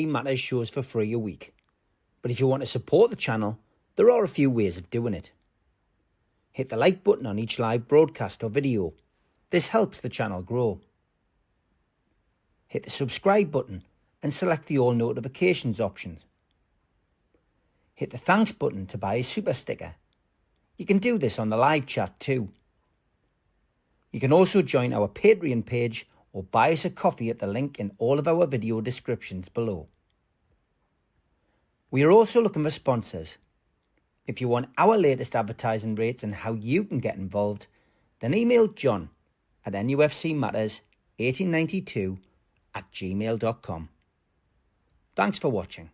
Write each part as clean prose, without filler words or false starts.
Matters shows for free a week. But if you want to support the channel, there are a few ways of doing it. Hit the like button on each live broadcast or video. This helps the channel grow. Hit the subscribe button and select the all notifications options. Hit the thanks button to buy a super sticker. You can do this on the live chat too. You can also join our Patreon page or buy us a coffee at the link in all of our video descriptions below. We are also looking for sponsors. If you want our latest advertising rates and how you can get involved, then email John at nufcmatters1892@gmail.com. Thanks for watching.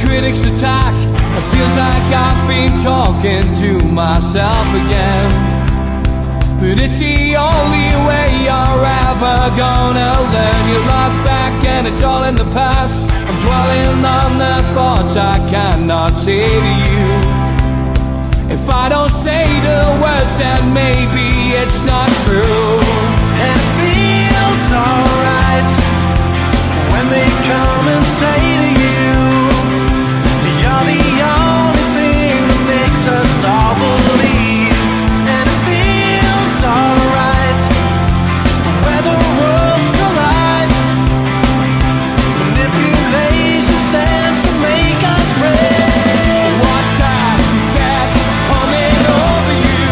Critics attack. It feels like I've been talking to myself again. But it's the only way you're ever gonna learn. You look back and it's all in the past. I'm dwelling on the thoughts I cannot say to you. If I don't say the words, then maybe it's not true. And it feels alright when they come and say to you, you're the only thing that makes us all believe. And it feels alright where the worlds collide. Manipulation stands to make us break. What time you said is coming over you.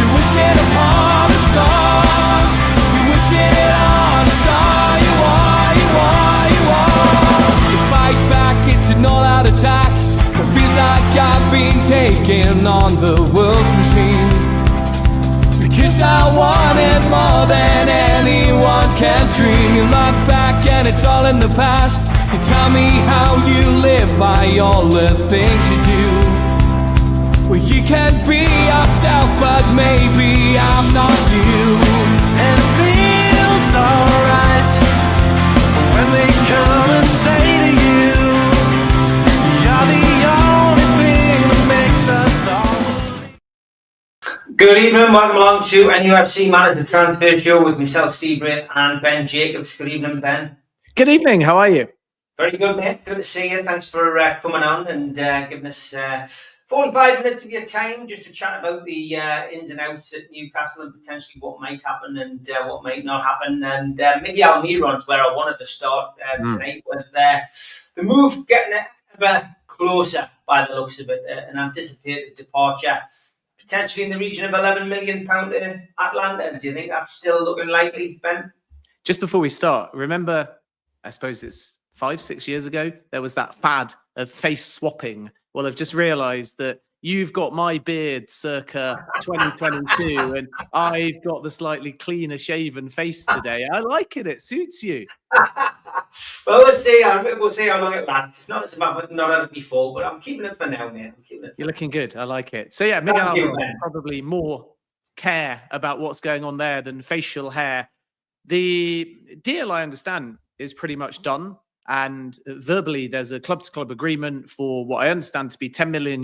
You wish it upon a star. You wish it on a star. You are, you are, you are. You fight back, it's an all-out attack. It feels like I've been taken on the world's machine. Because I want it more than anyone can dream. You look back and it's all in the past. You tell me how you live by all the things you do. Well, you can be yourself, but maybe I'm not you. And it feels alright when they come and say to you, you're the only thing that makes us all. Good evening, welcome along to NUFC Matters, the transfer show with myself, Steve Ray, and Ben Jacobs. Good evening, Ben. Good evening, how are you? Very good, mate. Good to see you. Thanks for coming on and giving us 45 minutes of your time just to chat about the ins and outs at Newcastle and potentially what might happen and what might not happen. And maybe Almiron's where I wanted to start tonight with the move getting ever closer by the looks of it, an anticipated departure, potentially in the region of £11 million to Atlanta. Do you think that's still looking likely, Ben? Just before we start, remember, I suppose it's 5-6 years ago, there was that fad of face swapping. Well, I've just realised that you've got my beard circa 2022 and I've got the slightly cleaner shaven face today. I like it. It suits you. Well, we'll see how long it lasts. It's not as if I've not had it before, but I'm keeping it for now, mate. You're looking good. I like it. So, yeah, Miguel Almiron probably more care about what's going on there than facial hair. The deal, I understand, is pretty much done. And verbally, there's a club-to-club agreement for what I understand to be $10 million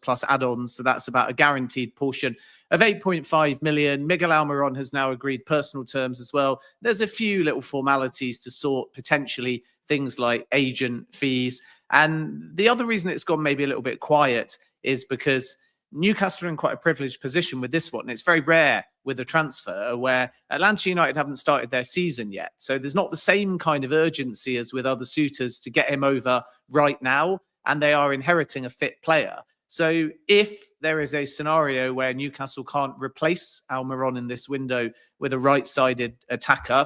plus add-ons. So that's about a guaranteed portion of 8.5 million. Miguel Almiron has now agreed personal terms as well. There's a few little formalities to sort, potentially things like agent fees. And the other reason it's gone maybe a little bit quiet is because Newcastle are in quite a privileged position with this one. It's very rare with a transfer where Atlanta United haven't started their season yet. So there's not the same kind of urgency as with other suitors to get him over right now. And they are inheriting a fit player. So if there is a scenario where Newcastle can't replace Almiron in this window with a right-sided attacker,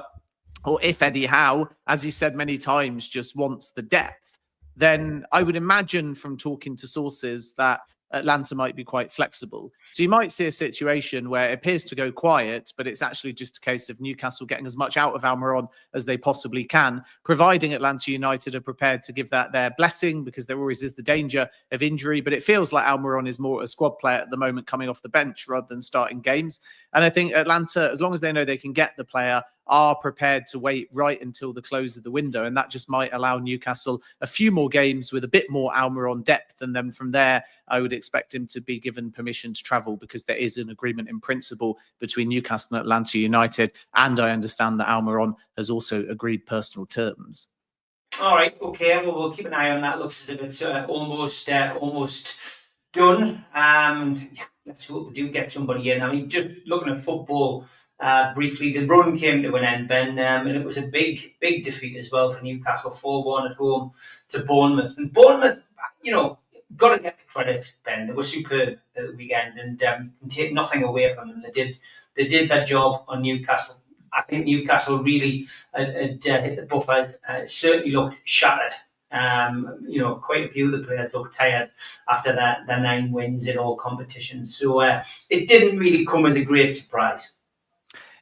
or if Eddie Howe, as he said many times, just wants the depth, then I would imagine from talking to sources that Atlanta might be quite flexible. So you might see a situation where it appears to go quiet, but it's actually just a case of Newcastle getting as much out of Almiron as they possibly can, providing Atlanta United are prepared to give that their blessing, because there always is the danger of injury. But it feels like Almiron is more a squad player at the moment, coming off the bench rather than starting games. And I think Atlanta, as long as they know they can get the player, are prepared to wait right until the close of the window. And that just might allow Newcastle a few more games with a bit more Almiron depth. And then from there, I would expect him to be given permission to travel, because there is an agreement in principle between Newcastle and Atlanta United. And I understand that Almiron has also agreed personal terms. All right, okay. Well, we'll keep an eye on that. Looks as if it's almost done. Yeah, let's hope they do get somebody in. I mean, just looking at football briefly, the run came to an end, Ben, and it was a big defeat as well for Newcastle, 4-1 at home to Bournemouth. And Bournemouth, got to get the credit, Ben. They were superb at the weekend, and can take nothing away from them. They did that job on Newcastle. I think Newcastle really had hit the buffers. It certainly looked shattered. Quite a few of the players looked tired after the 9 wins in all competitions. So it didn't really come as a great surprise.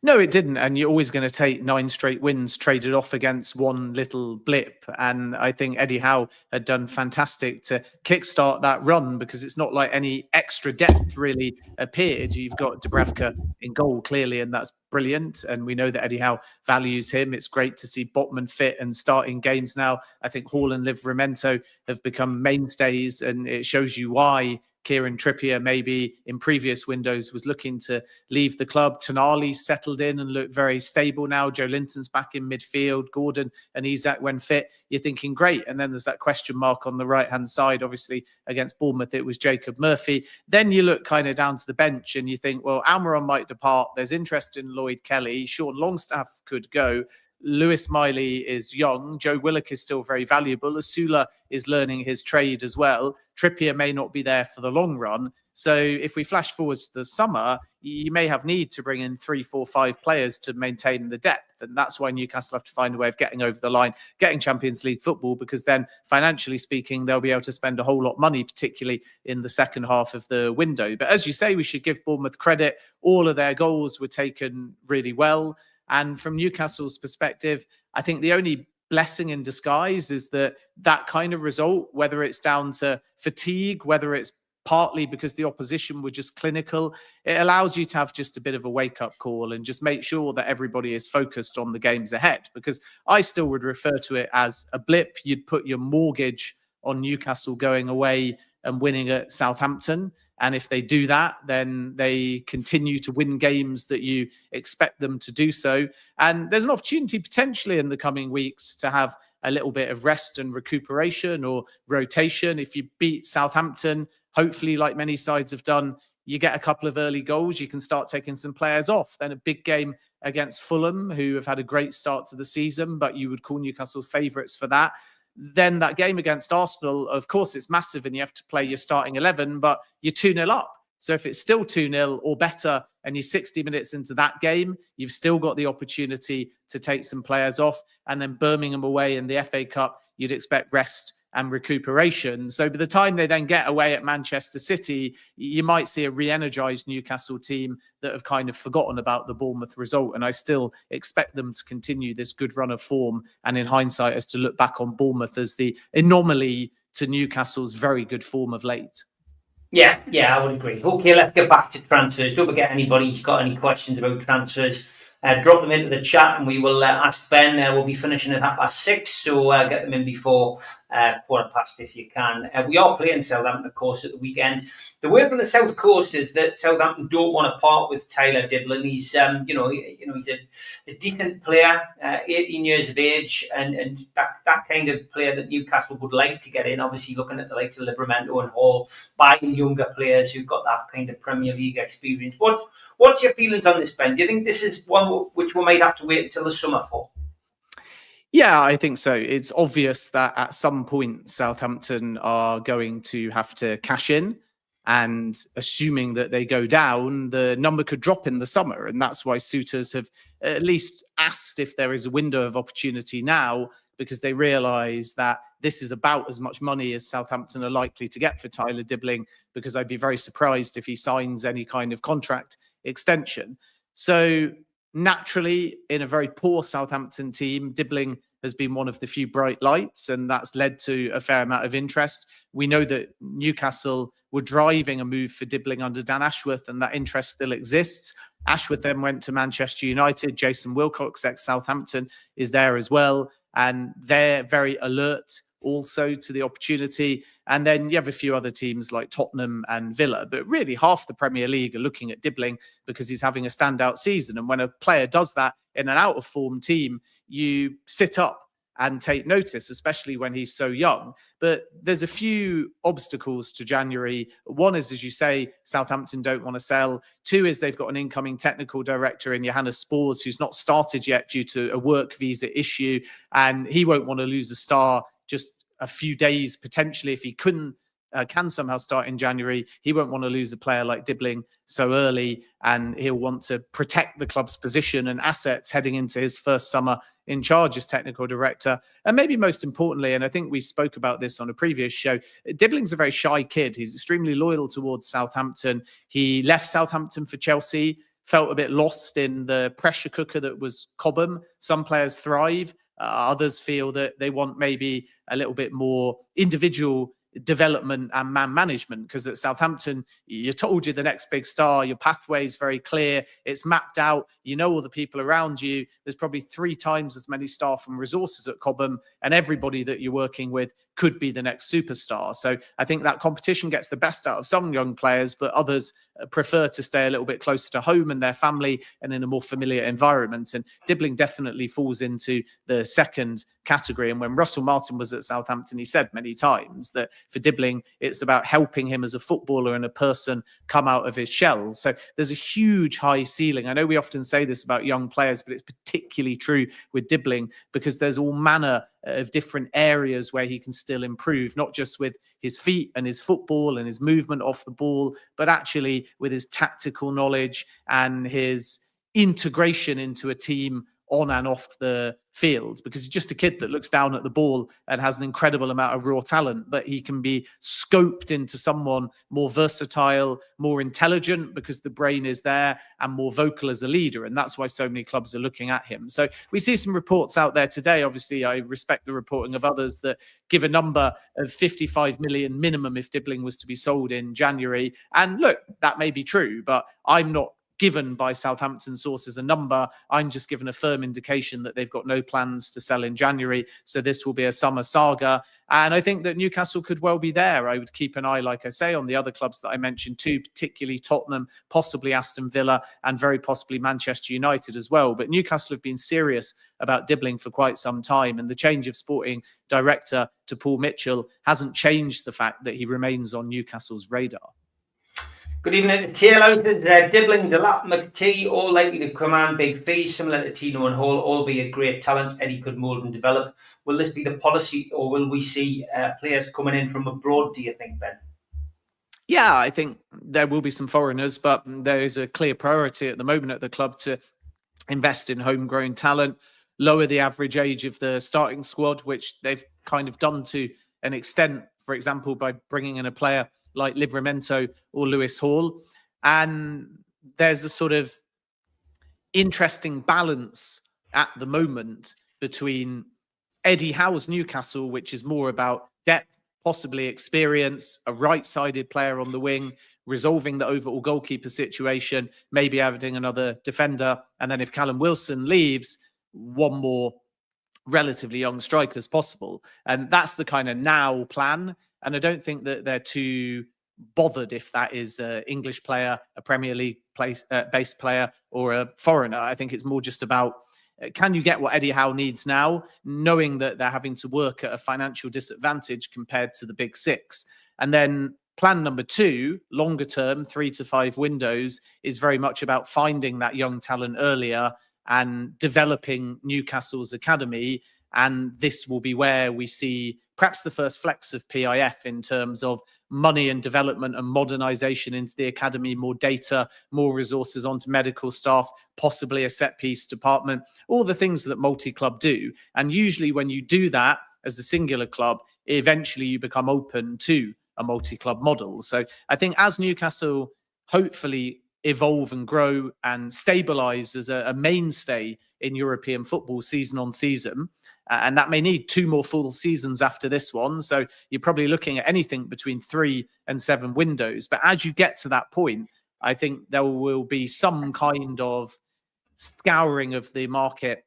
No, it didn't. And you're always going to take 9 straight wins traded off against one little blip. And I think Eddie Howe had done fantastic to kickstart that run, because it's not like any extra depth really appeared. You've got Dubravka in goal, clearly, and that's brilliant. And we know that Eddie Howe values him. It's great to see Botman fit and starting games now. I think Hall and Livramento have become mainstays, and it shows you why Kieran Trippier maybe in previous windows was looking to leave the club. Tonali settled in and looked very stable now. Joe Linton's back in midfield. Gordon and Isak when fit. You're thinking great. And then there's that question mark on the right-hand side. Obviously, against Bournemouth, it was Jacob Murphy. Then you look kind of down to the bench and you think, well, Almiron might depart. There's interest in Lloyd Kelly. Sean Longstaff could go. Lewis Miley is young. Joe Willock is still very valuable. Asula is learning his trade as well. Trippier may not be there for the long run. So if we flash forwards to the summer, you may have need to bring in 3, 4, 5 players to maintain the depth. And that's why Newcastle have to find a way of getting over the line, getting Champions League football, because then financially speaking, they'll be able to spend a whole lot of money, particularly in the second half of the window. But as you say, we should give Bournemouth credit. All of their goals were taken really well. And from Newcastle's perspective, I think the only blessing in disguise is that kind of result, whether it's down to fatigue, whether it's partly because the opposition were just clinical, it allows you to have just a bit of a wake-up call and just make sure that everybody is focused on the games ahead. Because I still would refer to it as a blip. You'd put your mortgage on Newcastle going away and winning at Southampton. And if they do that, then they continue to win games that you expect them to do so. And there's an opportunity potentially in the coming weeks to have a little bit of rest and recuperation or rotation. If you beat Southampton, hopefully, like many sides have done, you get a couple of early goals, you can start taking some players off. Then a big game against Fulham, who have had a great start to the season, but you would call Newcastle favourites for that. Then that game against Arsenal, of course, it's massive and you have to play your starting 11, but you're 2-0 up. So if it's still 2-0 or better and you're 60 minutes into that game, you've still got the opportunity to take some players off. And then Birmingham away in the FA Cup, you'd expect rest and recuperation. So by the time they then get away at Manchester City, you might see a re-energized Newcastle team that have kind of forgotten about the Bournemouth result. And I still expect them to continue this good run of form. And in hindsight, as to look back on Bournemouth as the anomaly to Newcastle's very good form of late. Yeah, I would agree. Okay, let's get back to transfers. Don't forget, anybody who's got any questions about transfers, drop them into the chat and we will ask Ben. We'll be finishing at 6:30, so get them in before 15:15 if you can. We are playing Southampton, of course, at the weekend. The word from the South Coast is that Southampton don't want to part with Tyler Dibling. He's, he's a decent player, 18 years of age, and that kind of player that Newcastle would like to get in. Obviously, looking at the likes of Livramento and Hall, buying younger players who've got that kind of Premier League experience. What's your feelings on this, Ben? Do you think this is one which we might have to wait until the summer for? Yeah, I think so. It's obvious that at some point Southampton are going to have to cash in, and assuming that they go down, the number could drop in the summer. And that's why suitors have at least asked if there is a window of opportunity now, because they realise that this is about as much money as Southampton are likely to get for Tyler Dibling, because I'd be very surprised if he signs any kind of contract extension. So naturally, in a very poor Southampton team, Dibling has been one of the few bright lights, and that's led to a fair amount of interest. We know that Newcastle were driving a move for Dibling under Dan Ashworth, and that interest still exists. Ashworth then went to Manchester United. Jason Wilcox, ex-Southampton, is there as well, and they're very alert also to the opportunity. And then you have a few other teams like Tottenham and Villa, but really half the Premier League are looking at Dibling because he's having a standout season. And when a player does that in an out-of-form team, you sit up and take notice, especially when he's so young. But there's a few obstacles to January. One is, as you say, Southampton don't want to sell. Two is they've got an incoming technical director in Johannes Spoors, who's not started yet due to a work visa issue. And he won't want to lose a star just a few days, potentially, if he can somehow start in January. He won't want to lose a player like Dibling so early, and he'll want to protect the club's position and assets heading into his first summer in charge as technical director. And maybe most importantly, and I think we spoke about this on a previous show, Dibling's a very shy kid. He's extremely loyal towards Southampton. He left Southampton for Chelsea, felt a bit lost in the pressure cooker that was Cobham. Some players thrive. Others feel that they want maybe a little bit more individual development and man management, because at Southampton, you're told you're the next big star. Your pathway is very clear. It's mapped out. You know all the people around you. There's probably 3 times as many staff and resources at Cobham, and everybody that you're working with could be the next superstar. So I think that competition gets the best out of some young players, but others prefer to stay a little bit closer to home and their family and in a more familiar environment. And Dibling definitely falls into the second category. And when Russell Martin was at Southampton, he said many times that for Dibling, it's about helping him as a footballer and a person come out of his shell. So there's a huge high ceiling. I know we often say this about young players, but it's particularly true with Dibling, because there's all manner of different areas where he can still improve, not just with his feet and his football and his movement off the ball, but actually with his tactical knowledge and his integration into a team on and off the field, because he's just a kid that looks down at the ball and has an incredible amount of raw talent, but he can be scoped into someone more versatile, more intelligent, because the brain is there, and more vocal as a leader. And that's why so many clubs are looking at him. So we see some reports out there today. Obviously, I respect the reporting of others that give a number of 55 million minimum if Dibling was to be sold in January. And look, that may be true, but I'm not given by Southampton sources a number. I'm just given a firm indication that they've got no plans to sell in January. So this will be a summer saga. And I think that Newcastle could well be there. I would keep an eye, like I say, on the other clubs that I mentioned too, particularly Tottenham, possibly Aston Villa, and very possibly Manchester United as well. But Newcastle have been serious about Dibling for quite some time. And the change of sporting director to Paul Mitchell hasn't changed the fact that he remains on Newcastle's radar. Good evening to tailhouses. Dibling, Delap, McTee, all likely to command big fees, similar to Tino and Hall, albeit great talents Eddie could mould and develop. Will this be the policy, or will we see players coming in from abroad, do you think, Ben? Yeah, I think there will be some foreigners, but there is a clear priority at the moment at the club to invest in homegrown talent, lower the average age of the starting squad, which they've kind of done to an extent, for example, by bringing in a player like Livramento or Lewis Hall. And there's a sort of interesting balance at the moment between Eddie Howe's Newcastle, which is more about depth, possibly experience, a right-sided player on the wing, resolving the overall goalkeeper situation, maybe adding another defender. And then if Callum Wilson leaves, one more relatively young striker as possible. And that's the kind of now plan. And I don't think that they're too bothered if that is an English player, a Premier League based player, or a foreigner. I think it's more just about, can you get what Eddie Howe needs now, knowing that they're having to work at a financial disadvantage compared to the big six? And then plan number 2, longer term, 3 to 5 windows, is very much about finding that young talent earlier and developing Newcastle's academy. And this will be where we see perhaps the first flex of PIF in terms of money and development and modernization into the academy, more data, more resources onto medical staff, possibly a set piece department, all the things that multi-club do. And usually when you do that, as a singular club, eventually you become open to a multi-club model. So I think as Newcastle hopefully evolve and grow and stabilize as a mainstay in European football season on season, and that may need 2 more full seasons after this one. So you're probably looking at anything between 3 and 7 windows. But as you get to that point, I think there will be some kind of scouring of the market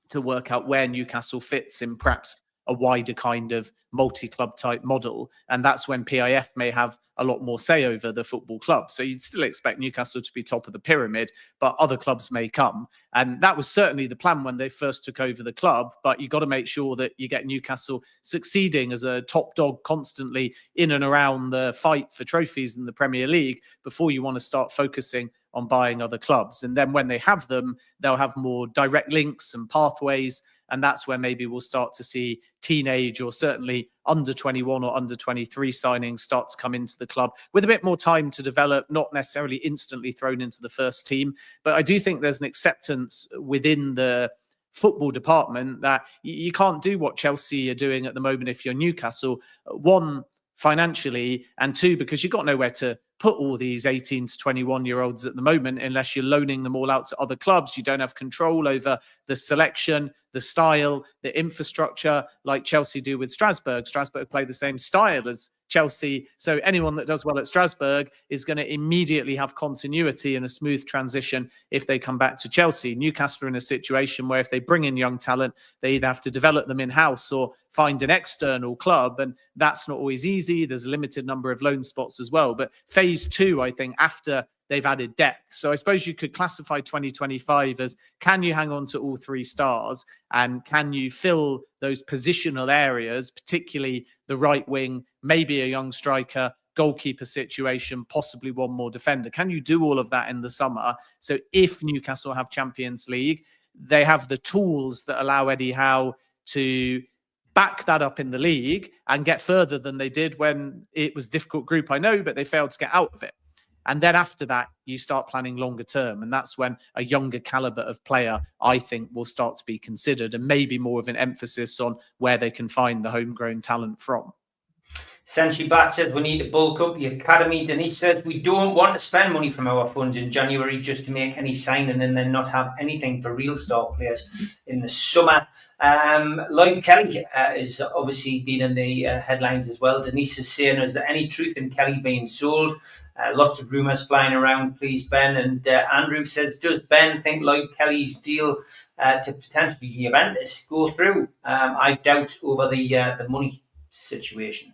to work out where Newcastle fits in perhaps a wider kind of multi-club type model. And that's when PIF may have a lot more say over the football club. So you'd still expect Newcastle to be top of the pyramid, but other clubs may come. And that was certainly the plan when they first took over the club. But you've got to make sure that you get Newcastle succeeding as a top dog constantly in and around the fight for trophies in the Premier League before you want to start focusing on buying other clubs. And then when they have them, they'll have more direct links and pathways. And that's where maybe we'll start to see teenage or certainly under 21 or under 23 signings start to come into the club with a bit more time to develop, not necessarily instantly thrown into the first team. But I do think there's an acceptance within the football department that you can't do what Chelsea are doing at the moment if you're Newcastle. One, financially, and 2, because you've got nowhere to put all these 18 to 21-year-olds at the moment unless you're loaning them all out to other clubs. You don't have control over the selection, the style, the infrastructure like Chelsea do with Strasbourg. Strasbourg play the same style as Chelsea. So anyone that does well at Strasbourg is going to immediately have continuity and a smooth transition if they come back to Chelsea. Newcastle are in a situation where if they bring in young talent, they either have to develop them in-house or find an external club. And that's not always easy. There's a limited number of loan spots as well. But phase 2, I think, after they've added depth. So I suppose you could classify 2025 as, can you hang on to all 3 stars? And can you fill those positional areas, particularly the right wing, maybe a young striker, goalkeeper situation, possibly one more defender? Can you do all of that in the summer? So if Newcastle have Champions League, they have the tools that allow Eddie Howe to back that up in the league and get further than they did when it was a difficult group, I know, but they failed to get out of it. And then after that, you start planning longer term. And that's when a younger caliber of player, I think, will start to be considered, and maybe more of an emphasis on where they can find the homegrown talent from. Senshi Bat says we need to bulk up the academy. Denise says we don't want to spend money from our funds in January just to make any signing and then not have anything for real star players in the summer. Lloyd Kelly is obviously been in the headlines as well. Denise is saying, is there any truth in Kelly being sold? Lots of rumours flying around, please, Ben. And Andrew says, does Ben think Lloyd Kelly's deal to potentially Juventus go through? I doubt over the money situation.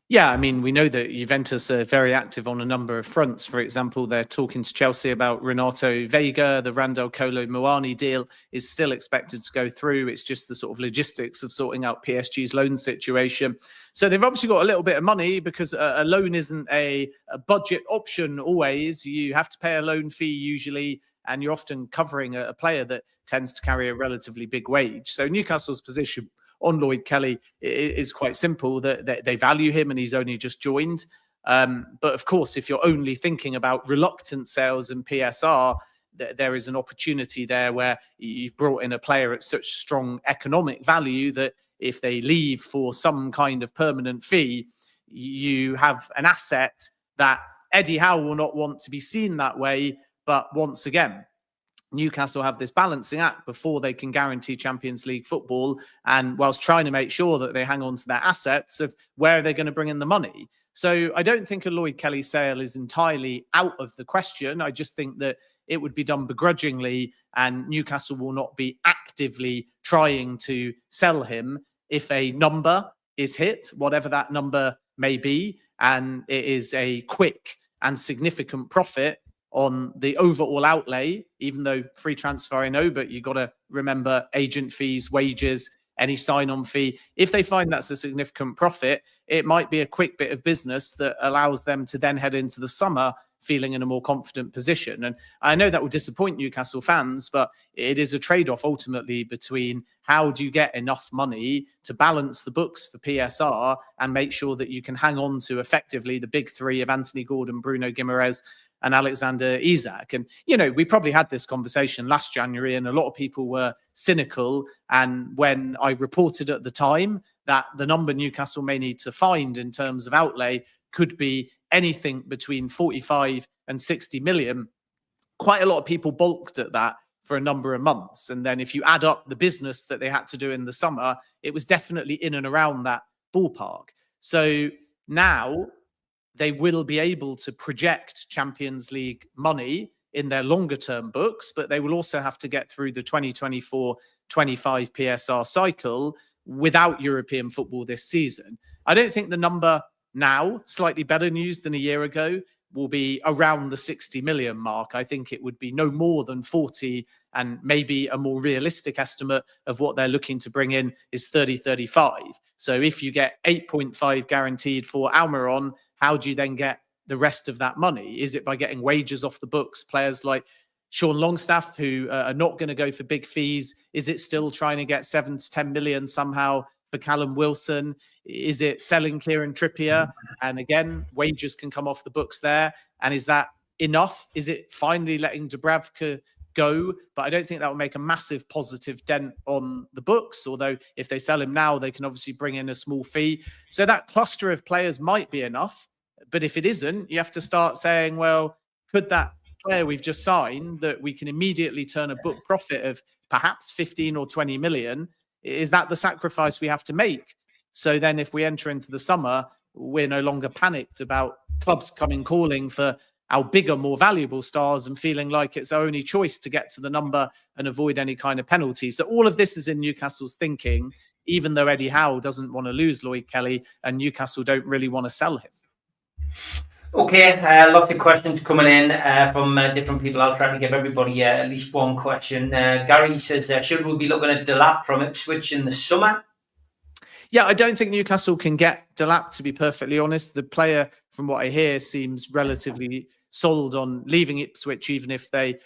Yeah, I mean, we know that Juventus are very active on a number of fronts. For example, they're talking to Chelsea about Renato Vega. The Randall Kolo Muani deal is still expected to go through. It's just the sort of logistics of sorting out PSG's loan situation. So they've obviously got a little bit of money because a loan isn't a budget option always. You have to pay a loan fee usually, and you're often covering a player that tends to carry a relatively big wage. So Newcastle's position on Lloyd Kelly is quite simple, that they value him and he's only just joined. But of course, if you're only thinking about reluctant sales and PSR, there is an opportunity there where you've brought in a player at such strong economic value that if they leave for some kind of permanent fee, you have an asset that Eddie Howe will not want to be seen that way. But once again, Newcastle have this balancing act before they can guarantee Champions League football, and whilst trying to make sure that they hang on to their assets, of where are they going to bring in the money. So I don't think a Lloyd Kelly sale is entirely out of the question. I just think that it would be done begrudgingly, and Newcastle will not be actively trying to sell him if a number is hit, whatever that number may be, and it is a quick and significant profit on the overall outlay, even though free transfer, I know, but you got to remember agent fees, wages, any sign-on fee. If they find that's a significant profit, it might be a quick bit of business that allows them to then head into the summer feeling in a more confident position. And I know that will disappoint Newcastle fans, but it is a trade-off ultimately between how do you get enough money to balance the books for PSR and make sure that you can hang on to effectively the big 3 of Anthony Gordon, Bruno Guimaraes and Alexander Isak. And, you know, we probably had this conversation last January, and a lot of people were cynical. And when I reported at the time that the number Newcastle may need to find in terms of outlay could be anything between 45 and 60 million, quite a lot of people balked at that for a number of months. And then if you add up the business that they had to do in the summer, it was definitely in and around that ballpark. So now they will be able to project Champions League money in their longer term books, but they will also have to get through the 2024-25 PSR cycle without European football this season. I don't think the number now, slightly better news than a year ago, will be around the 60 million mark. I think it would be no more than 40, and maybe a more realistic estimate of what they're looking to bring in is 30-35. So if you get 8.5 guaranteed for Almiron, how do you then get the rest of that money? Is it by getting wages off the books, players like Sean Longstaff, who are not going to go for big fees? Is it still trying to get 7 to 10 million somehow for Callum Wilson? Is it selling Kieran Trippier? And again, wages can come off the books there. And is that enough? Is it finally letting Dubravka go? But I don't think that will make a massive positive dent on the books. Although if they sell him now, they can obviously bring in a small fee. So that cluster of players might be enough. But if it isn't, you have to start saying, well, could that player we've just signed that we can immediately turn a book profit of perhaps 15 or 20 million, is that the sacrifice we have to make? So then if we enter into the summer, we're no longer panicked about clubs coming calling for our bigger, more valuable stars and feeling like it's our only choice to get to the number and avoid any kind of penalty. So all of this is in Newcastle's thinking, even though Eddie Howe doesn't want to lose Lloyd Kelly and Newcastle don't really want to sell him. Okay, lots of questions coming in from different people. I'll try to give everybody at least one question. Gary says, should we be looking at Delap from Ipswich in the summer? Yeah, I don't think Newcastle can get Delap, to be perfectly honest. The player, from what I hear, seems relatively sold on leaving Ipswich, even if they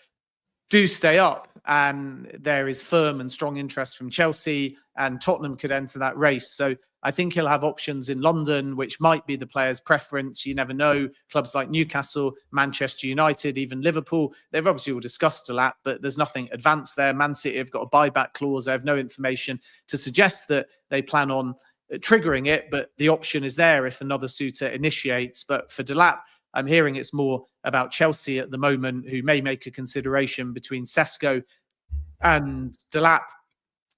do stay up. And there is firm and strong interest from Chelsea, and Tottenham could enter that race. So I think he'll have options in London, which might be the player's preference. You never know. Clubs like Newcastle, Manchester United, even Liverpool, they've obviously all discussed Delap, but there's nothing advanced there. Man City have got a buyback clause. I have no information to suggest that they plan on triggering it, but the option is there if another suitor initiates. But for Delap, I'm hearing it's more about Chelsea at the moment, who may make a consideration between Sesko and Delap.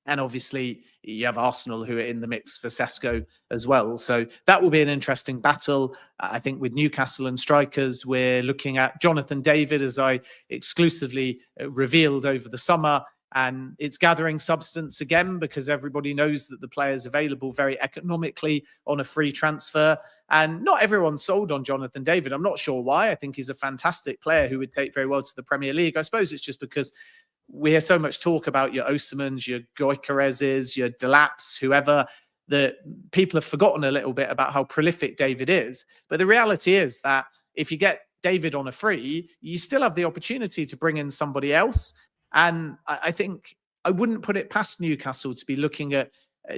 And obviously, you have Arsenal, who are in the mix for Sesko as well. So that will be an interesting battle. I think with Newcastle and strikers, we're looking at Jonathan David, as I exclusively revealed over the summer. And it's gathering substance again because everybody knows that the player is available very economically on a free transfer. And not everyone's sold on Jonathan David. I'm not sure why. I think he's a fantastic player who would take very well to the Premier League. I suppose it's just because we hear so much talk about your Osimhens, your Gyökereses, your Delaps, whoever, that people have forgotten a little bit about how prolific David is. But the reality is that if you get David on a free, you still have the opportunity to bring in somebody else. And I think I wouldn't put it past Newcastle to be looking at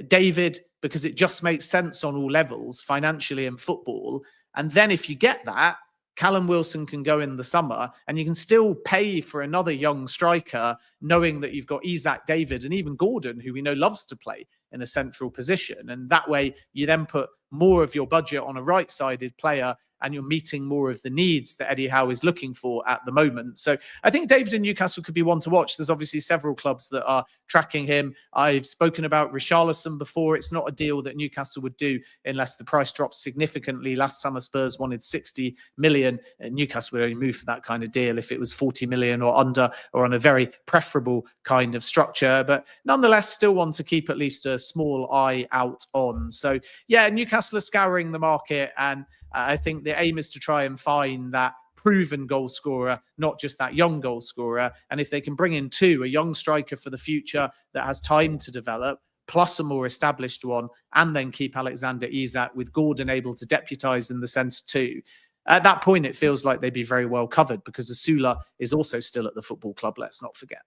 David, because it just makes sense on all levels, financially and football. And then if you get that, Callum Wilson can go in the summer and you can still pay for another young striker, knowing that you've got Isak, David, and even Gordon, who we know loves to play in a central position. And that way you then put more of your budget on a right-sided player and you're meeting more of the needs that Eddie Howe is looking for at the moment. So I think David in Newcastle could be one to watch. There's obviously several clubs that are tracking him. I've spoken about Richarlison before. It's not a deal that Newcastle would do unless the price drops significantly. Last summer, Spurs wanted 60 million. And Newcastle would only move for that kind of deal if it was 40 million or under, or on a very preferable kind of structure. But nonetheless, still want to keep at least a small eye out on. So yeah, Newcastle are scouring the market, and I think the aim is to try and find that proven goal scorer, not just that young goal scorer. And if they can bring in a young striker for the future that has time to develop, plus a more established one, and then keep Alexander Isak with Gordon able to deputise in the centre too, at that point, it feels like they'd be very well covered, because Asula is also still at the football club, let's not forget.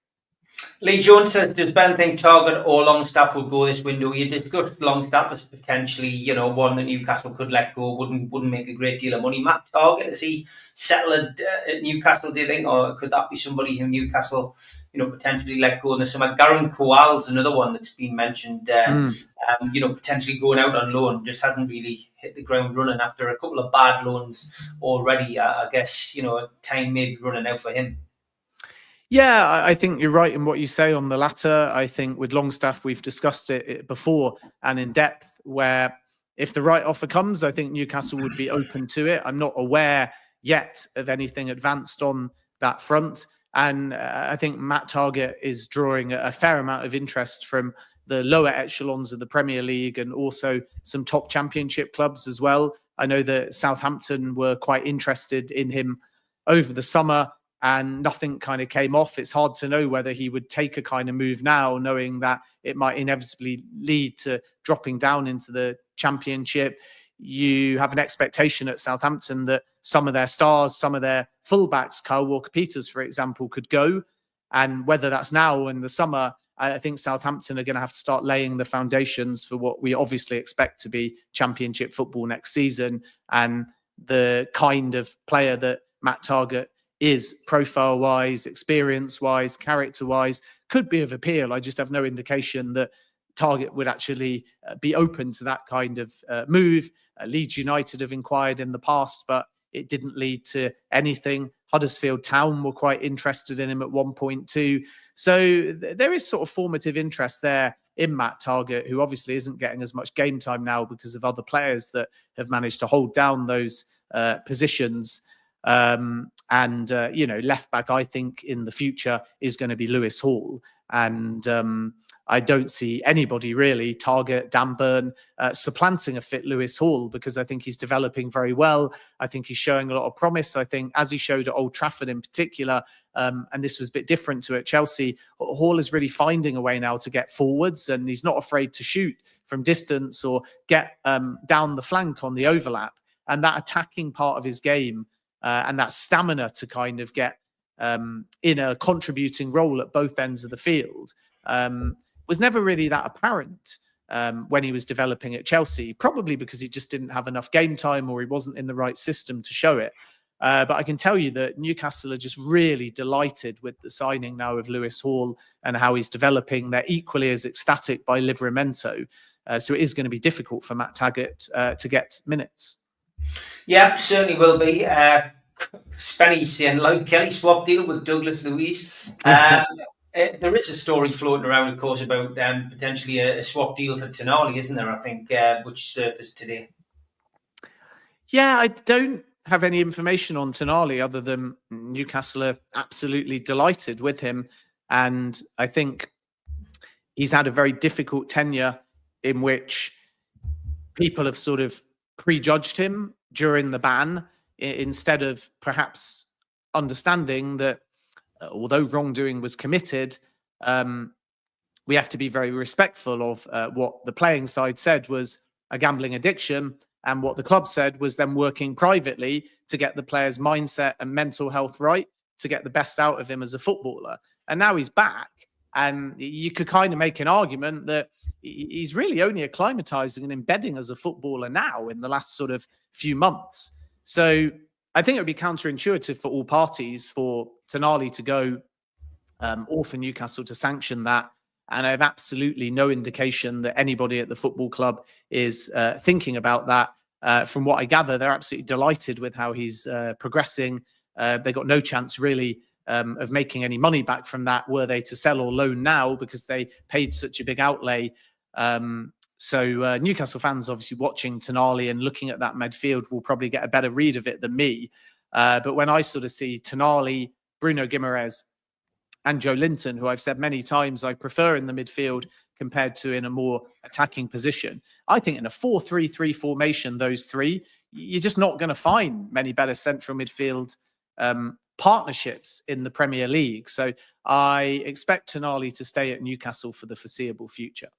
Lee Jones says, does Ben think Target or Longstaff will go this window? You discussed Longstaff as potentially, one that Newcastle could let go, wouldn't make a great deal of money. Matt Target, is he settled at Newcastle, do you think? Or could that be somebody who Newcastle, potentially let go in the summer? Garen Kowal's another one that's been mentioned, potentially going out on loan, just hasn't really hit the ground running after a couple of bad loans already. I guess, time may be running out for him. Yeah, I think you're right in what you say on the latter. I think with Longstaff, we've discussed it before and in depth, where if the right offer comes, I think Newcastle would be open to it. I'm not aware yet of anything advanced on that front. And I think Matt Target is drawing a fair amount of interest from the lower echelons of the Premier League and also some top championship clubs as well. I know that Southampton were quite interested in him over the summer, and nothing kind of came off. It's hard to know whether he would take a kind of move now, knowing that it might inevitably lead to dropping down into the Championship. You have an expectation at Southampton that some of their stars, some of their fullbacks, Kyle Walker-Peters, for example, could go. And whether that's now or in the summer, I think Southampton are going to have to start laying the foundations for what we obviously expect to be Championship football next season. And the kind of player that Matt Target is, profile-wise, experience-wise, character-wise, could be of appeal. I just have no indication that Target would actually be open to that kind of move. Leeds United have inquired in the past, but it didn't lead to anything. Huddersfield Town were quite interested in him at 1.2. So there is sort of formative interest there in Matt Target, who obviously isn't getting as much game time now because of other players that have managed to hold down those positions. Left back, I think in the future is going to be Lewis Hall. And I don't see anybody really, Target, Dan Burn, supplanting a fit Lewis Hall, because I think he's developing very well. I think he's showing a lot of promise. I think, as he showed at Old Trafford in particular, and this was a bit different to at Chelsea, Hall is really finding a way now to get forwards, and he's not afraid to shoot from distance or get down the flank on the overlap. And that attacking part of his game and that stamina to kind of get in a contributing role at both ends of the field was never really that apparent when he was developing at Chelsea, probably because he just didn't have enough game time or he wasn't in the right system to show it. But I can tell you that Newcastle are just really delighted with the signing now of Lewis Hall and how he's developing. They're equally as ecstatic by Livramento. So it is going to be difficult for Matt Target to get minutes. Yeah, certainly will be. Spenny saying, like Kelly swap deal with Douglas Luiz. There is a story floating around, of course, about potentially a swap deal for Tonali, isn't there? I think, which surfaced today. Yeah, I don't have any information on Tonali other than Newcastle are absolutely delighted with him. And I think he's had a very difficult tenure in which people have sort of prejudged him during the ban, instead of perhaps understanding that although wrongdoing was committed, we have to be very respectful of what the playing side said was a gambling addiction, and what the club said was them working privately to get the player's mindset and mental health right, to get the best out of him as a footballer. And now he's back, and you could kind of make an argument that he's really only acclimatizing and embedding as a footballer now in the last sort of few months. So I think it would be counterintuitive for all parties for Tonali to go or for Newcastle to sanction that. And I have absolutely no indication that anybody at the football club is thinking about that. From what I gather, they're absolutely delighted with how he's progressing. They got no chance really of making any money back from that, were they to sell or loan now, because they paid such a big outlay. So Newcastle fans obviously watching Tonali and looking at that midfield will probably get a better read of it than me. But when I sort of see Tonali, Bruno Guimaraes and Joe Linton, who I've said many times I prefer in the midfield compared to in a more attacking position, I think in a 4-3-3 formation, those three, you're just not going to find many better central midfield partnerships in the Premier League. So I expect Tonali to stay at Newcastle for the foreseeable future.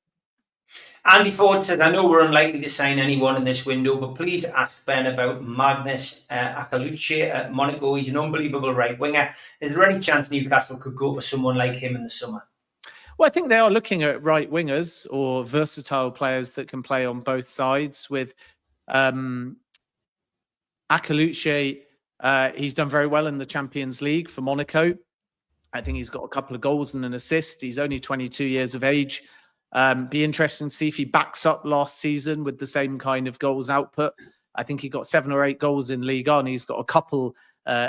Andy Ford says, I know we're unlikely to sign anyone in this window, but please ask Ben about Magnus Akaluche at Monaco. He's an unbelievable right winger. Is there any chance Newcastle could go for someone like him in the summer? Well, I think they are looking at right wingers or versatile players that can play on both sides. With Akaluche, he's done very well in the Champions League for Monaco. I think he's got a couple of goals and an assist. He's only 22 years of age. Be interesting to see if he backs up last season with the same kind of goals output. I think he got 7 or 8 goals in Ligue 1. He's got a couple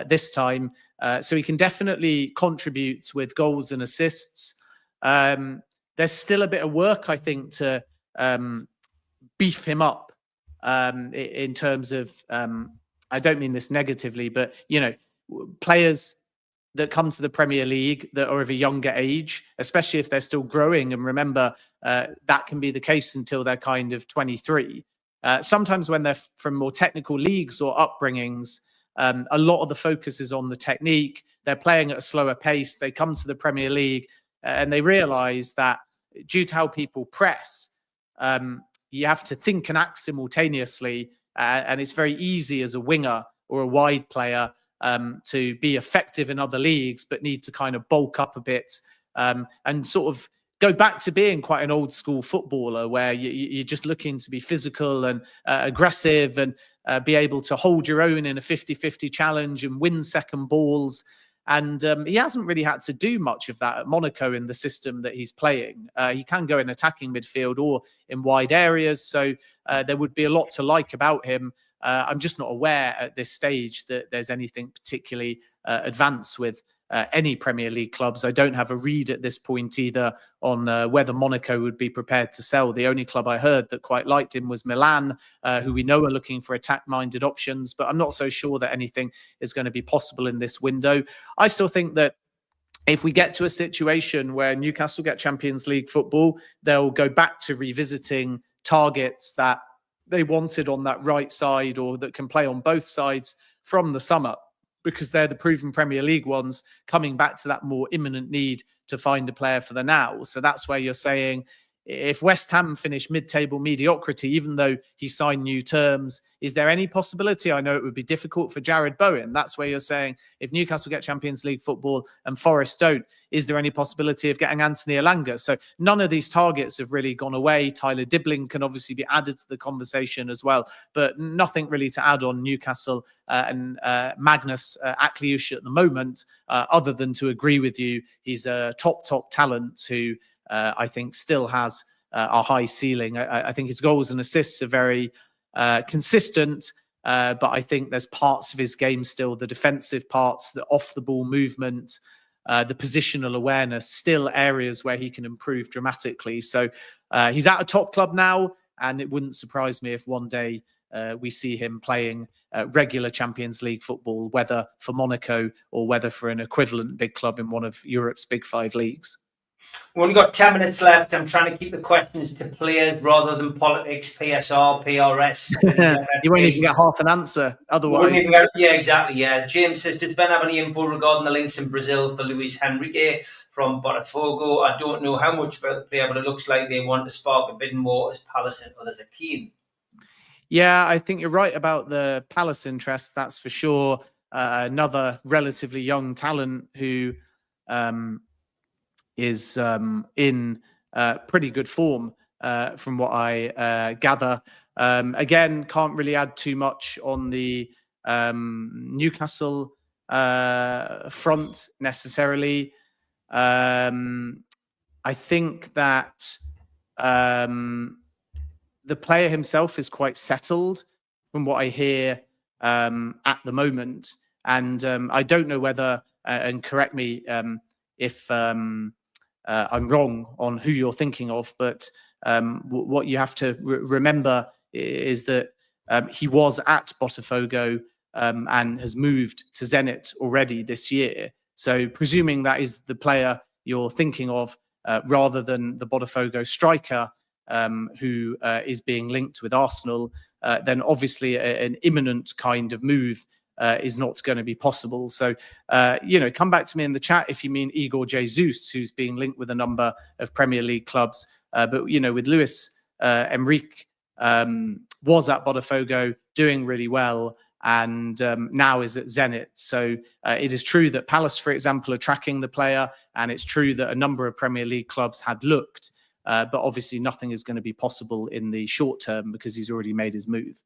this time. So he can definitely contribute with goals and assists. There's still a bit of work, I think, to beef him up in terms of, I don't mean this negatively, but, players that come to the Premier League that are of a younger age, especially if they're still growing. And remember, that can be the case until they're kind of 23. Sometimes when they're from more technical leagues or upbringings, a lot of the focus is on the technique. They're playing at a slower pace. They come to the Premier League and they realize that due to how people press, you have to think and act simultaneously. And it's very easy as a winger or a wide player to be effective in other leagues, but need to kind of bulk up a bit and sort of go back to being quite an old school footballer where you're just looking to be physical and aggressive and be able to hold your own in a 50-50 challenge and win second balls. And he hasn't really had to do much of that at Monaco in the system that he's playing. He can go in attacking midfield or in wide areas. So there would be a lot to like about him. I'm just not aware at this stage that there's anything particularly advanced with any Premier League clubs. I don't have a read at this point either on whether Monaco would be prepared to sell. The only club I heard that quite liked him was Milan, who we know are looking for attack-minded options, but I'm not so sure that anything is going to be possible in this window. I still think that if we get to a situation where Newcastle get Champions League football, they'll go back to revisiting targets that they wanted on that right side or that can play on both sides from the summer, because they're the proven Premier League ones, coming back to that more imminent need to find a player for the now. So that's where you're saying, if West Ham finish mid-table mediocrity, even though he signed new terms, is there any possibility? I know it would be difficult for Jared Bowen. That's where you're saying, if Newcastle get Champions League football and Forest don't, is there any possibility of getting Anthony Elanga? So none of these targets have really gone away. Tyler Dibling can obviously be added to the conversation as well, but nothing really to add on Newcastle and Magnus Akliush at the moment, other than to agree with you. He's a top talent who I think still has a high ceiling. I think his goals and assists are very consistent, but I think there's parts of his game still, the defensive parts, the off-the-ball movement, the positional awareness, still areas where he can improve dramatically. So he's at a top club now, and it wouldn't surprise me if one day we see him playing regular Champions League football, whether for Monaco or whether for an equivalent big club in one of Europe's big 5 leagues. We've only got 10 minutes left. I'm trying to keep the questions to players rather than politics, PSR, PRS. You won't even get half an answer otherwise. Yeah, exactly. Yeah. James says, does Ben have any info regarding the links in Brazil for Luis Henrique from Botafogo? I don't know how much about the player, but it looks like they want to spark a bidding war as Palace and others are keen. Yeah, I think you're right about the Palace interest. That's for sure. Another relatively young talent who is in pretty good form from what I gather. Again, can't really add too much on the Newcastle front necessarily. I think that the player himself is quite settled from what I hear at the moment. And I don't know whether, and correct me if I'm wrong on who you're thinking of, but what you have to remember is that he was at Botafogo and has moved to Zenit already this year. So presuming that is the player you're thinking of, rather than the Botafogo striker who is being linked with Arsenal, then obviously an imminent kind of move is not going to be possible. So, come back to me in the chat if you mean Igor Jesus, who's being linked with a number of Premier League clubs. But, with Luis Enrique was at Botafogo doing really well. and now is at Zenit. So it is true that Palace, for example, are tracking the player, and it's true that a number of Premier League clubs had looked, but obviously nothing is going to be possible in the short term because he's already made his move.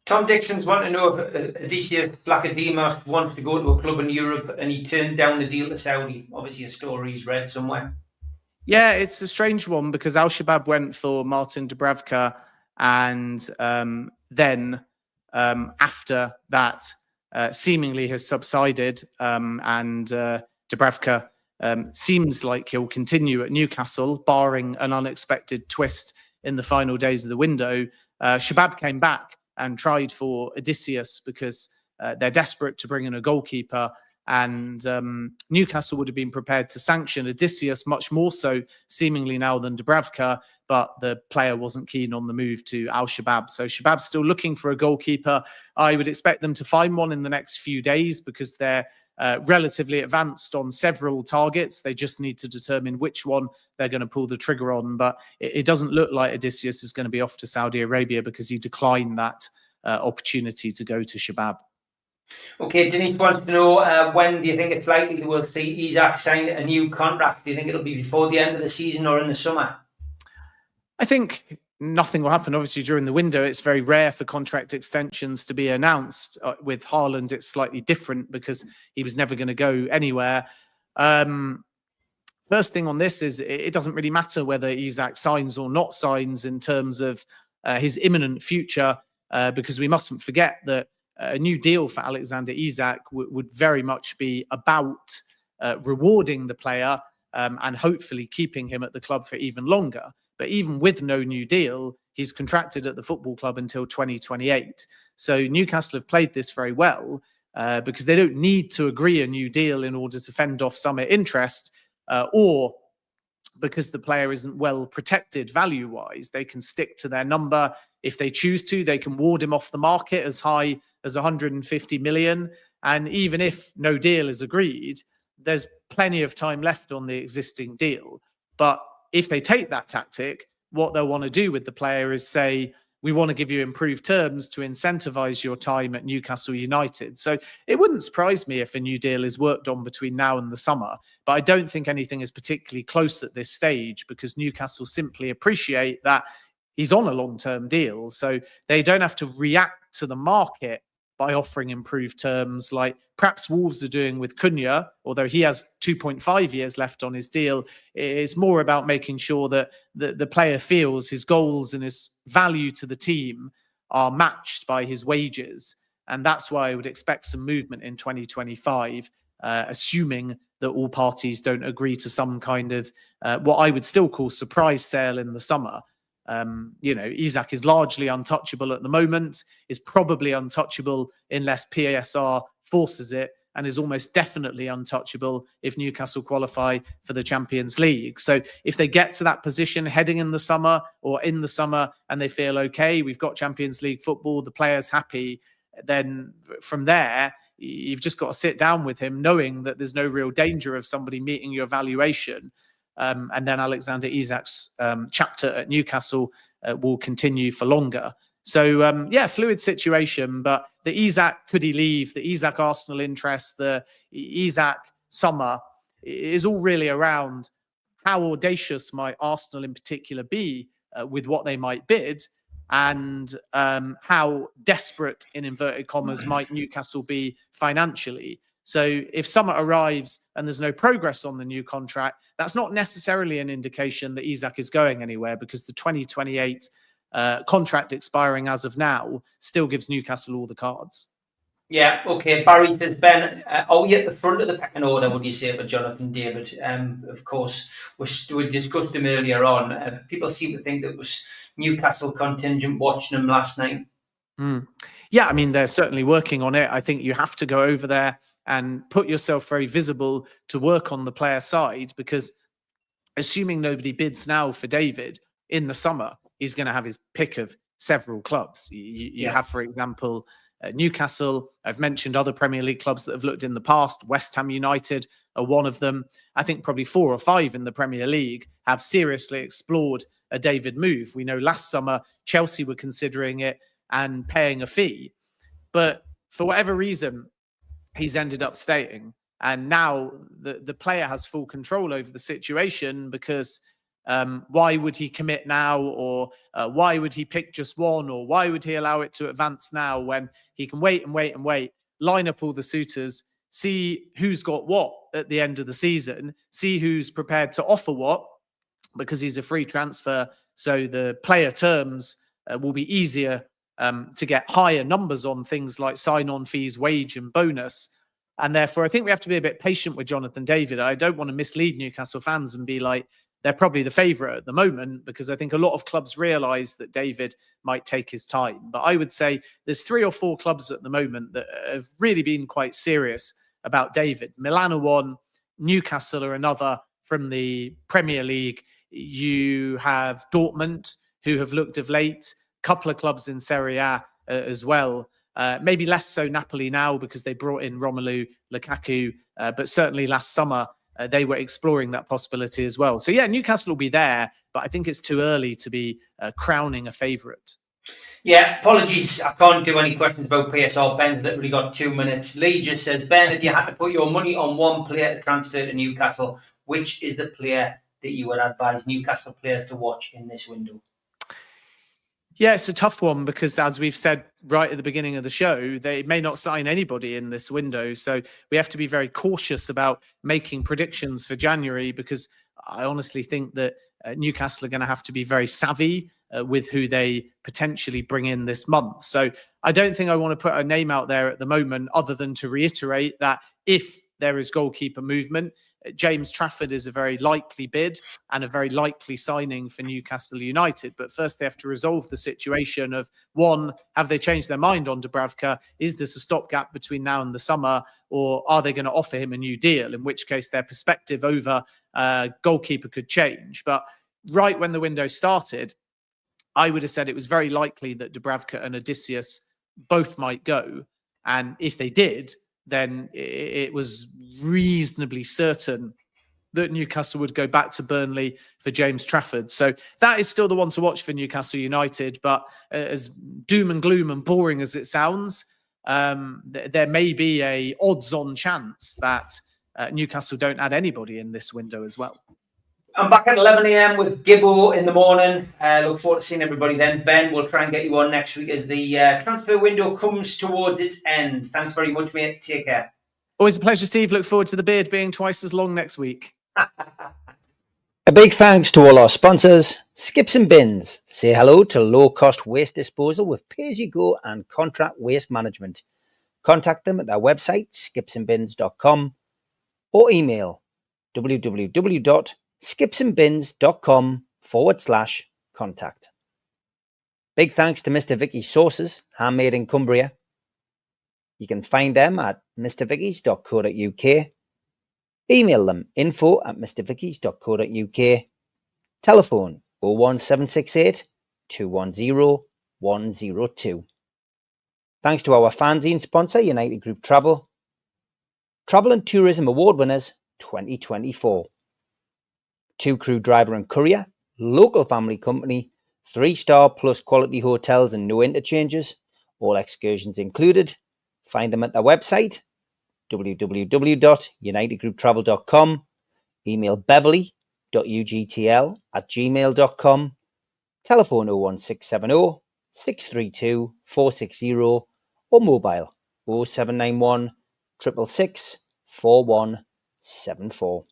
Tom Dixon's wanting to know if Odysseus Flacadima wants to go to a club in Europe and he turned down the deal to Saudi. Obviously a story he's read somewhere. Yeah, it's a strange one because Al Shabab went for Martin Dubravka, and then after that seemingly has subsided, and Dubravka seems like he'll continue at Newcastle, barring an unexpected twist in the final days of the window. Shabab came back and tried for Odysseus because they're desperate to bring in a goalkeeper, and Newcastle would have been prepared to sanction Odysseus much more so seemingly now than Dubravka, but the player wasn't keen on the move to Al Shabab. So Shabab's still looking for a goalkeeper. I would expect them to find one in the next few days because they're relatively advanced on several targets. They just need to determine which one they're going to pull the trigger on. But it doesn't look like Odysseus is going to be off to Saudi Arabia because he declined that opportunity to go to Shabab. Okay, Denise wants to know when do you think it's likely that we'll see Isak sign a new contract? Do you think it'll be before the end of the season or in the summer? I think nothing will happen. Obviously, during the window, it's very rare for contract extensions to be announced. With Haaland, it's slightly different because he was never going to go anywhere. First thing on this is it doesn't really matter whether Isak signs or not signs in terms of his imminent future, because we mustn't forget that a new deal for Alexander Isak would very much be about rewarding the player and hopefully keeping him at the club for even longer. But even with no new deal, he's contracted at the football club until 2028. So Newcastle have played this very well because they don't need to agree a new deal in order to fend off summer interest, or because the player isn't well protected value-wise. They can stick to their number. If they choose to, they can ward him off the market as high as 150 million. And even if no deal is agreed, there's plenty of time left on the existing deal. But if they take that tactic, what they'll want to do with the player is say, we want to give you improved terms to incentivize your time at Newcastle United. So it wouldn't surprise me if a new deal is worked on between now and the summer. But I don't think anything is particularly close at this stage because Newcastle simply appreciate that he's on a long-term deal. So they don't have to react to the market by offering improved terms like perhaps Wolves are doing with Cunha, although he has 2.5 years left on his deal. It's more about making sure that the player feels his goals and his value to the team are matched by his wages. And that's why I would expect some movement in 2025, assuming that all parties don't agree to some kind of what I would still call surprise sale in the summer. Isak is largely untouchable at the moment, is probably untouchable unless PSR forces it, and is almost definitely untouchable if Newcastle qualify for the Champions League. So if they get to that position heading in the summer or in the summer and they feel, okay, we've got Champions League football, the player's happy, then from there, you've just got to sit down with him knowing that there's no real danger of somebody meeting your valuation. And then Alexander Isak's chapter at Newcastle will continue for longer. So, fluid situation. But the Isak, could he leave? The Isak Arsenal interest, the Isak summer is all really around how audacious might Arsenal in particular be with what they might bid, and how desperate, in inverted commas, might Newcastle be financially. So if summer arrives and there's no progress on the new contract, that's not necessarily an indication that Isak is going anywhere, because the 2028 contract expiring as of now still gives Newcastle all the cards. Yeah, okay. Barry says, Ben, are we at the front of the pecking order, would you say, for Jonathan David? Of course, we discussed him earlier on. People seem to think that was Newcastle contingent watching him last night. Yeah, I mean, they're certainly working on it. I think you have to go over there and put yourself very visible to work on the player side, because assuming nobody bids now for David in the summer, he's going to have his pick of several clubs. You have, for example, Newcastle. I've mentioned other Premier League clubs that have looked in the past. West Ham United are one of them. I think probably 4 or 5 in the Premier League have seriously explored a David move. We know last summer Chelsea were considering it and paying a fee. But for whatever reason, he's ended up staying. And now the player has full control over the situation, because why would he commit now? Or why would he pick just one? Or why would he allow it to advance now when he can wait and wait and wait, line up all the suitors, see who's got what at the end of the season, see who's prepared to offer what, because he's a free transfer. So the player terms will be easier to get higher numbers on things like sign-on fees, wage and bonus. And therefore, I think we have to be a bit patient with Jonathan David. I don't want to mislead Newcastle fans and be like, they're probably the favourite at the moment, because I think a lot of clubs realise that David might take his time. But I would say there's 3 or 4 clubs at the moment that have really been quite serious about David. Milan are one, Newcastle are another from the Premier League. You have Dortmund, who have looked of late, a couple of clubs in Serie A as well. Maybe less so Napoli now, because they brought in Romelu Lukaku, but certainly last summer they were exploring that possibility as well. So yeah, Newcastle will be there, but I think it's too early to be crowning a favourite. Yeah, apologies, I can't do any questions about PSR. Ben's literally got 2 minutes. Lee just says, Ben, if you had to put your money on one player to transfer to Newcastle, which is the player that you would advise Newcastle players to watch in this window? Yeah, it's a tough one, because as we've said right at the beginning of the show, they may not sign anybody in this window. So we have to be very cautious about making predictions for January, because I honestly think that Newcastle are going to have to be very savvy with who they potentially bring in this month. So I don't think I want to put a name out there at the moment, other than to reiterate that if there is goalkeeper movement, James Trafford is a very likely bid and a very likely signing for Newcastle United. But first they have to resolve the situation of, one, have they changed their mind on Dubravka? Is this a stopgap between now and the summer? Or are they going to offer him a new deal? In which case their perspective over goalkeeper could change. But right when the window started, I would have said it was very likely that Dubravka and Odysseus both might go. And if they did, then it was reasonably certain that Newcastle would go back to Burnley for James Trafford. So that is still the one to watch for Newcastle United. But as doom and gloom and boring as it sounds, there may be a odds-on chance that Newcastle don't add anybody in this window as well. I'm back at 11 a.m. with Gibbo in the morning. Look forward to seeing everybody then. Ben, we'll try and get you on next week as the transfer window comes towards its end. Thanks very much, mate. Take care. Always a pleasure, Steve. Look forward to the beard being twice as long next week. A big thanks to all our sponsors, Skips and Bins. Say hello to low-cost waste disposal with pay-as-you-go and contract waste management. Contact them at their website, skipsandbins.com, or email www.skipsandbins.com/contact. Big thanks to Mr. Vicky's Sauces, handmade in Cumbria. You can find them at mrvickies.co.uk. Email them info@mrvickies.co.uk. Telephone 01768 210 102. Thanks to our fanzine sponsor, United Group Travel. Travel and Tourism Award winners 2024. 2 crew driver and courier, local family company, 3-star plus quality hotels and no interchanges, all excursions included. Find them at their website, www.unitedgrouptravel.com. Email beverly.ugtl@gmail.com. Telephone 01670 632 460 or mobile 0791 666 4174.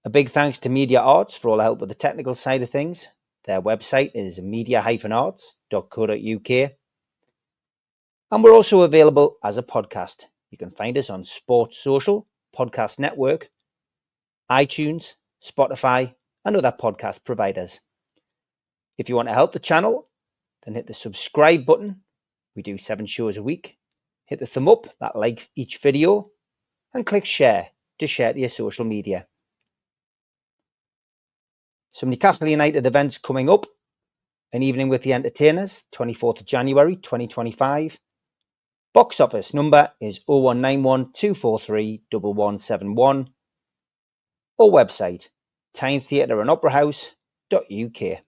A big thanks to Media Arts for all the help with the technical side of things. Their website is media-arts.co.uk. And we're also available as a podcast. You can find us on Sports Social, Podcast Network, iTunes, Spotify, and other podcast providers. If you want to help the channel, then hit the subscribe button. We do 7 shows a week. Hit the thumb up that likes each video, and click share to share to your social media. Some Newcastle United events coming up. An evening with the entertainers, 24th of January 2025. Box office number is 0191 243 1171. Or website, Tyne Theatre and Opera House.uk.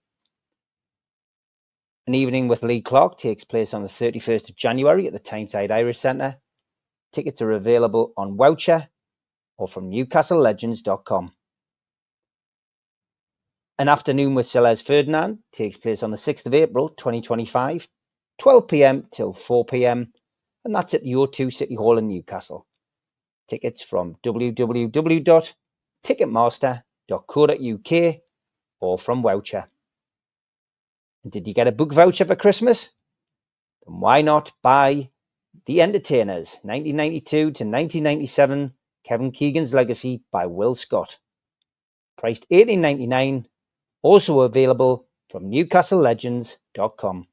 An Evening with Lee Clark takes place on the 31st of January at the Tyneside Irish Centre. Tickets are available on Voucher or from newcastlelegends.com. An Afternoon with Celeste Ferdinand takes place on the 6th of April 2025, 12 p.m. till 4 p.m, and that's at the O2 City Hall in Newcastle. Tickets from www.ticketmaster.co.uk or from Voucher. And did you get a book voucher for Christmas? Then why not buy The Entertainers, 1992 to 1997, Kevin Keegan's Legacy by Will Scott. Priced $18.99, also available from newcastlelegends.com.